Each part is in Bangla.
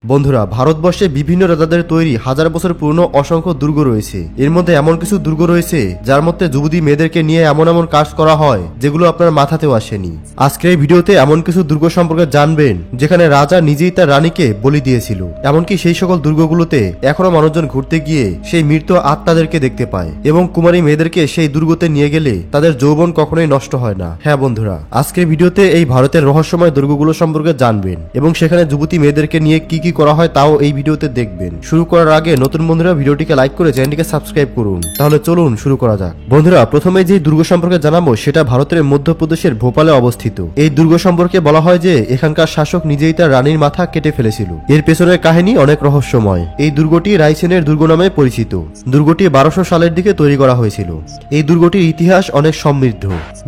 বন্ধুরা, ভারতবর্ষে বিভিন্ন রাজাদের তৈরি হাজার বছর পুরনো অসংখ্য দুর্গ রয়েছে। এর মধ্যে এমন কিছু দুর্গ রয়েছে যার মধ্যে যুবতী মেয়েদেরকে নিয়ে এমন এমন কাজ করা হয় যেগুলো আপনার মাথাতেও আসেনি। আজকের এই ভিডিওতে এমন কিছু দুর্গ সম্পর্কে জানবেন যেখানে রাজা নিজেই তার রানীকে বলি দিয়েছিল। এমনকি সেই সকল দুর্গগুলোতে এখনো মানুষজন ঘুরতে গিয়ে সেই মৃত আত্মাদেরকে দেখতে পায় এবং কুমারী মেয়েদেরকে সেই দুর্গতে নিয়ে গেলে তাদের যৌবন কখনোই নষ্ট হয় না। হ্যাঁ বন্ধুরা, আজকের ভিডিওতে এই ভারতের রহস্যময় দুর্গগুলো সম্পর্কে জানবেন এবং সেখানে যুবতী মেয়েদেরকে নিয়ে কি কি করা হয় তাও এই ভিডিওতে দেখবেন। শুরু করার আগে নতুন বন্ধুরা ভিডিওটিকে লাইক করে চ্যানেলটিকে সাবস্ক্রাইব করুন। তাহলে চলুন শুরু করা যাক। বন্ধুরা, প্রথমে যে দুর্গ সম্পর্কে জানাবো সেটা ভারতের মধ্যপ্রদেশের ভোপালে অবস্থিত। এই দুর্গ সম্পর্কে বলা হয় যে এখানকার শাসক নিজেই তার রানীর মাথা কেটে ফেলেছিল। এর পেছনের কাহিনী অনেক রহস্যময়। এই দুর্গটি রায়সেনের দুর্গ নামে পরিচিত। দুর্গটি 1200 সালের দিকে তৈরি করা হয়েছিল। এই দুর্গটির ইতিহাস অনেক সমৃদ্ধ।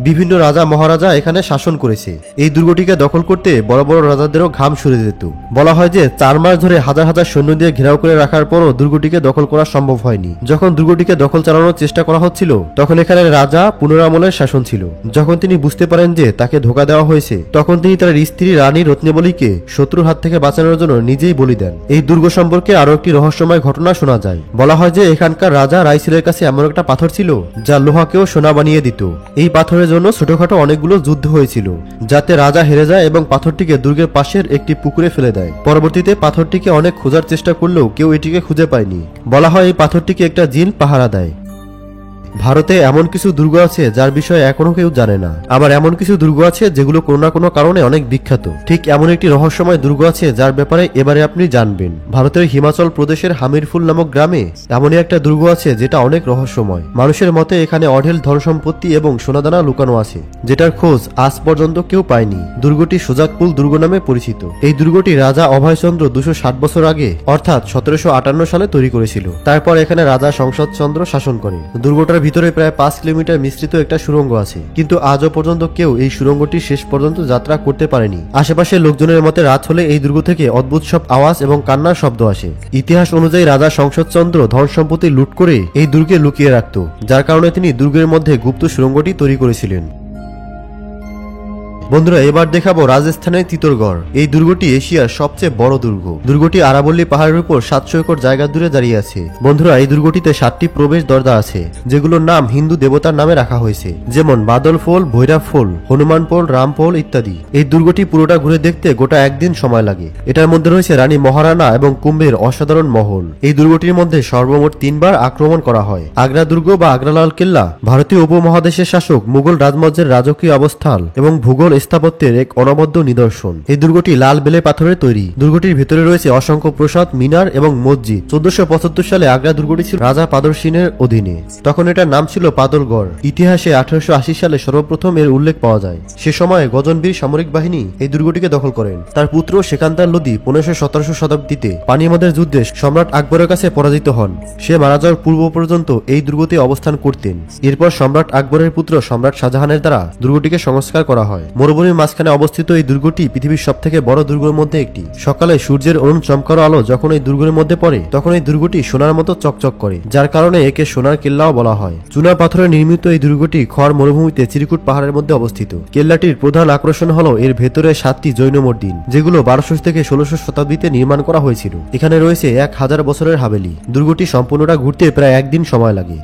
বিভিন্ন রাজা মহারাজা এখানে শাসন করেছে। এই দুর্গটিকে দখল করতে বড় বড় রাজাদেরও ঘাম সরে যেত। বলা হয় যে 4 মাস ধরে হাজার হাজার সৈন্য দিয়ে ঘেরাও করে রাখার পরও দুর্গটিকে দখল করা সম্ভব হয়নি। যখন দুর্গটিকে দখল চালানোর চেষ্টা করা হচ্ছিল তখন এখানে রাজা পুনরামলের শাসন ছিল। যখন তিনি বুঝতে পারেন যে তাকে ধোঁকা দেওয়া হয়েছে তখন তিনি তার স্ত্রী রানী রত্নেবলীকে শত্রুর হাত থেকে বাঁচানোর জন্য নিজেই বলি দেন। এই দুর্গ সম্পর্কে আরো একটি রহস্যময় ঘটনা শোনা যায়। বলা হয় যে এখানকার রাজা রাইসেলের কাছে এমন একটা পাথর ছিল যা লোহাকেও সোনা বানিয়ে দিত। এই পাথরের জন্য ছোটখাটো অনেকগুলো যুদ্ধ হয়েছিল যাতে রাজা হেরে যায় এবং পাথরটিকে দুর্গের পাশের একটি পুকুরে ফেলে দেয়। পরবর্তীতে পাথরটিকে অনেক খোঁজার চেষ্টা করলেও কেউ এটিকে খুঁজে পায়নি। বলা হয় এই পাথরটিকে একটা জিন পাহারা দেয়। ভারতে এমন কিছু দুর্গ আছে যার বিষয়ে এখনো কেউ জানে না। আবার এমন কিছু দুর্গ আছে যেগুলো কোনো না কোনো কারণে অনেক বিখ্যাত। ঠিক এমন একটি রহস্যময় দুর্গ আছে যার ব্যাপারে এবারে আপনি জানবেন। ভারতের হিমাচল প্রদেশের হামিরফুল নামক গ্রামে এমনই একটা দুর্গ আছে যেটা অনেক রহস্যময়। মানুষের মতে এখানে অঢেল ধন সম্পত্তি এবং সোনাদানা লুকানো আছে যেটার খোঁজ আজ পর্যন্ত কেউ পায়নি। দুর্গটি সুজাকপুল দুর্গ নামে পরিচিত। এই দুর্গটি রাজা অভয়চন্দ্র 260 বছর আগে অর্থাৎ 1758 সালে তৈরি করেছিল। তারপর এখানে রাজা সংসদচন্দ্র শাসন করে। দুর্গটার ভিতরে প্রায় 5 কিলোমিটার বিস্তৃত একটা সুড়ঙ্গ আছে, কিন্তু আজও পর্যন্ত কেউ এই সুড়ঙ্গটি শেষ পর্যন্ত যাত্রা করতে পারেনি। আশেপাশের লোকজনের মতে রাত হলে এই দুর্গ থেকে অদ্ভুত সব আওয়াজ এবং কান্নার শব্দ আসে। ইতিহাস অনুযায়ী রাজা সংসদচন্দ্র ধন সম্পত্তি লুট করে এই দুর্গে লুকিয়ে রাখত, যার কারণে তিনি দুর্গের মধ্যে গুপ্ত সুড়ঙ্গটি তৈরি করেছিলেন। বন্ধুরা, এবার দেখাবো রাজস্থানের চিতোরগড়। এই দুর্গটি এশিয়ার সবচেয়ে বড় দুর্গ। দুর্গটি আরাবল্লী পাহাড়ের উপর 700 একর জায়গা দূরে দাঁড়িয়ে আছে। বন্ধুরা, এই দুর্গটিতে 7টি প্রবেশ দরজা আছে যেগুলোর নাম হিন্দু দেবতার নামে রাখা হয়েছে, যেমন বাদল ফোল, ভৈরব ফোল, হনুমান পোল, রাম পোল ইত্যাদি। এই দুর্গটি পুরোটা ঘুরে দেখতে গোটা একদিন সময় লাগে। এটার মধ্যে রয়েছে রানী মহারানা এবং কুম্ভের অসাধারণ মহল। এই দুর্গটির মধ্যে সর্বমোট 3 বার আক্রমণ করা হয়। আগ্রা দুর্গ বা আগ্রা লাল কেল্লা ভারতীয় উপমহাদেশের শাসক মুঘল রাজমহলের রাজকীয় অবস্থান এবং ভূগোল স্থাপত্যের এক অনবদ্য নিদর্শন। এই দুর্গটি লাল বেলে পাথরের তৈরি। দুর্গটির ভেতরে রয়েছে অসংখ্য প্রাসাদ, মিনার এবং মসজিদ। 1475 সালে আগ্রা দুর্গটি ছিল রাজা পাদল সিংহের অধীনে। তখন এটার নাম ছিল পাদলগড়। ইতিহাসে 1880 সালে সর্বপ্রথম এর উল্লেখ পাওয়া যায়। সে সময় গজনবীর সামরিক বাহিনী এই দুর্গটিকে দখল করেন। তার পুত্র সেকান্দার লোদি 1517 শতাব্দীতে পানিমদের যুদ্ধে সম্রাট আকবরের কাছে পরাজিত হন। সে মারা যাওয়ার পূর্ব পর্যন্ত এই দুর্গতে অবস্থান করতেন। এরপর সম্রাট আকবরের পুত্র সম্রাট শাহজাহানের দ্বারা দুর্গটিকে সংস্কার করা হয়। মরুভূমির মাঝখানে অবস্থিত এই দুর্গটি পৃথিবীর সবথেকে বড় দুর্গের মধ্যে একটি। সকালে সূর্যের অরুণ চমকানো আলো যখন এই দুর্গের মধ্যে পড়ে তখন এই দুর্গটি সোনার মতো চকচক করে, যার কারণে একে সোনার কেল্লাও বলা হয়। চুনা পাথরে নির্মিত এই দুর্গটি খড় মরুভূমিতে চিরকুট পাহাড়ের মধ্যে অবস্থিত। কেল্লাটির প্রধান আকর্ষণ হলো এর ভেতরে 7টি জৈন মন্দির, যেগুলো 1200 থেকে 1600 শতাব্দীতে নির্মাণ করা হয়েছিল। এখানে রয়েছে 1000 বছরের হাভেলি। দুর্গটি সম্পূর্ণটা ঘুরতে প্রায় একদিন সময় লাগে।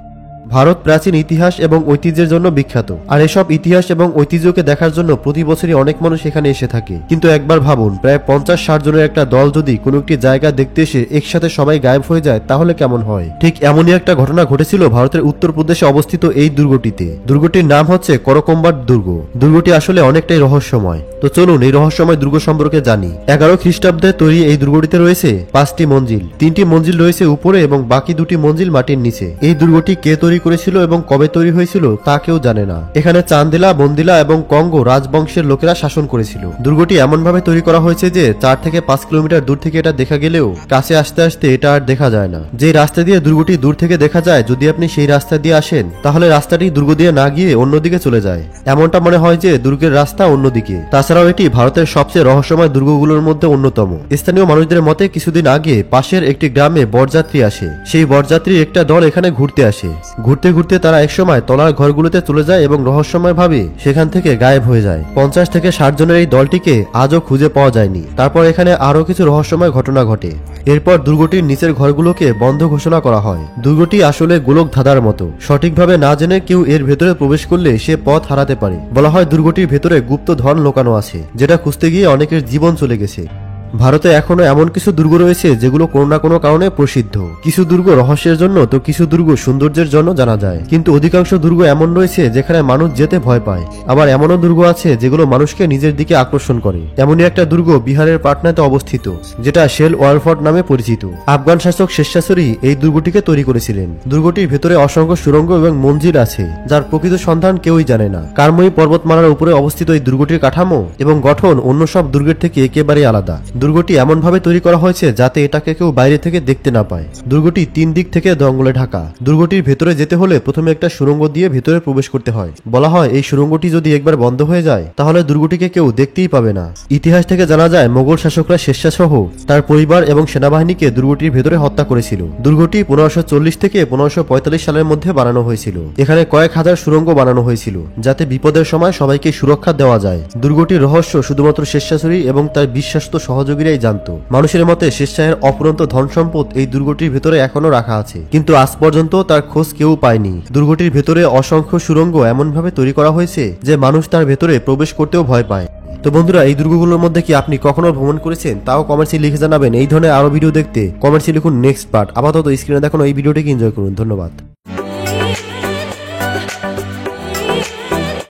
ভারত প্রাচীন ইতিহাস এবং ঐতিহ্যের জন্য বিখ্যাত, আর এসব ইতিহাস এবং ঐতিহ্যকে দেখার জন্য প্রতি বছরই অনেক মানুষ এখানে এসে থাকে। কিন্তু একবার ভাবুন, প্রায় 50-60 জনের একটা দল যদি কোনো একটি জায়গা দেখতে এসে একসাথে সবাই গায়েব হয়ে যায় তাহলে কেমন হয়? ঠিক এমনই একটা ঘটনা ঘটেছিল ভারতের উত্তরপ্রদেশে অবস্থিত এই দুর্গটিতে। দুর্গটির নাম হচ্ছে করকম্বার দুর্গ। দুর্গটি আসলে অনেকটাই রহস্যময়। তো চলুন এই রহস্যময় দুর্গ সম্পর্কে জানি। 11 খ্রিস্টাব্দে তৈরি এই দুর্গটিতে রয়েছে 5টি মঞ্জিল। 3টি মঞ্জিল রয়েছে উপরে এবং বাকি 2টি মঞ্জিল মাটির নিচে। এই দুর্গটি কে তৈরি করেছিল এবং কবে তৈরি হয়েছিল তা কেউ জানে না। এখানে চান্দিলা, বন্দিলা এবং কঙ্গো রাজবংশের লোকেরা শাসন করেছিল। দুর্গটি এমন ভাবে তৈরি করা হয়েছে যে 4 থেকে 5 কিলোমিটার দূর থেকে এটা দেখা গেলেও কাছে আসতে আসতে এটা আর দেখা যায় না। যে রাস্তা দিয়ে দুর্গটি দূর থেকে দেখা যায়, যদি আপনি সেই রাস্তা দিয়ে আসেন তাহলে রাস্তাটি দুর্গ দিয়ে না গিয়ে অন্যদিকে চলে যায়। এমনটা মনে হয় যে দুর্গের রাস্তা অন্যদিকে। তাছাড়াও এটি ভারতের সবচেয়ে রহস্যময় দুর্গগুলোর মধ্যে অন্যতম। স্থানীয় মানুষদের মতে কিছুদিন আগে পাশের একটি গ্রামে বরযাত্রী আসে। সেই বরযাত্রীর একটা দল এখানে ঘুরতে আসে। ঘুরতে ঘুরতে তারা একসময় তলার ঘরগুলোতে চলে যায় এবং রহস্যময়ভাবে সেখান থেকে গায়েব হয়ে যায়। 50 থেকে 60 জনের এই দলটিকে আজও খুঁজে পাওয়া যায়নি। তারপর এখানে আরো কিছু রহস্যময় ঘটনা ঘটে। এরপর দুর্গটির নিচের ঘরগুলোকে বন্ধ ঘোষণা করা হয়। দুর্গটি আসলে গোলক ধাঁধার মতো, সঠিকভাবে না জেনে কেউ এর ভেতরে প্রবেশ করলে সে পথ হারাতে পারে। বলা হয় দুর্গটির ভেতরে গুপ্ত ধন লুকানো আছে, যেটা খুঁজতে গিয়ে অনেকের জীবন চলে গেছে। ভারতে এখনো এমন কিছু দুর্গ রয়েছে যেগুলো কোনো না কোনো কারণে প্রসিদ্ধ। কিছু দুর্গ রহস্যের জন্য তো কিছু দুর্গ সৌন্দর্যের জন্য জানা যায়, কিন্তু অধিকাংশ দুর্গ এমন রয়েছে যেখানে মানুষ যেতে ভয় পায়। আবার এমনও দুর্গ আছে যেগুলো মানুষকে নিজের দিকে আকর্ষণ করে। এমনই একটা দুর্গ বিহারের পাটনাতে অবস্থিত, যেটা শেল ওয়ালফোর্ট নামে পরিচিত। আফগান শাসক শেরশাহ এই দুর্গটিকে তৈরি করেছিলেন। দুর্গটির ভেতরে অসংখ্য সুড়ঙ্গ এবং মঞ্জিল আছে, যার প্রকৃত সন্ধান কেউই জানে না। কারময়ী পর্বতমালার উপরে অবস্থিত এই দুর্গটির কাঠামো এবং গঠন অন্য সব দুর্গের থেকে একেবারেই আলাদা। দুর্গটি এমনভাবে তৈরি করা হয়েছে যাতে এটাকে কেউ বাইরে থেকে দেখতে না পায়। দুর্গটি 3 দিক থেকে জঙ্গলে ঢাকা। দুর্গটির ভেতরে যেতে হলে প্রথমে একটা সুড়ঙ্গ দিয়ে ভেতরে প্রবেশ করতে হয়। বলা হয় এই সুড়ঙ্গটি যদি একবার বন্ধ হয়ে যায় তাহলে দুর্গটিকে কেউ দেখতেই পাবে না। ইতিহাস থেকে জানা যায় মোগল শাসকরা শেরশাহ সহ তার পরিবার এবং সেনাবাহিনীকে দুর্গটির ভেতরে হত্যা করেছিল। দুর্গটি 1540 থেকে 1545 সালের মধ্যে বানানো হয়েছিল। এখানে কয়েক হাজার সুড়ঙ্গ বানানো হয়েছিল যাতে বিপদের সময় সবাইকে সুরক্ষা দেওয়া যায়। দুর্গটির রহস্য শুধুমাত্র শেরশাহ এবং তার বিশ্বস্ত সহযোগীরাই জানত। মানুষের মতে শেরশাহের অফুরন্ত ধন সম্পদ এই দুর্গটির ভেতরে এখনো রাখা আছে, কিন্তু আজ পর্যন্ত তার খোঁজ কেউ পায়নি। দুর্গটির ভেতরে অসংখ্য সুড়ঙ্গ এমনভাবে তৈরি করা হয়েছে যে মানুষ তার ভেতরে প্রবেশ করতেও ভয় পায়। তো বন্ধুরা, এই দুর্গগুলোর মধ্যে কি আপনি কখনো ভ্রমণ করেছেন? তাও কমেন্টসে লিখে জানাবেন। এই ধরনের আরো ভিডিও দেখতে কমেন্টসে লিখুন নেক্সট পার্ট। আপাতত স্ক্রিনে দেখুন এই ভিডিওটিকে এনজয় করুন। ধন্যবাদ।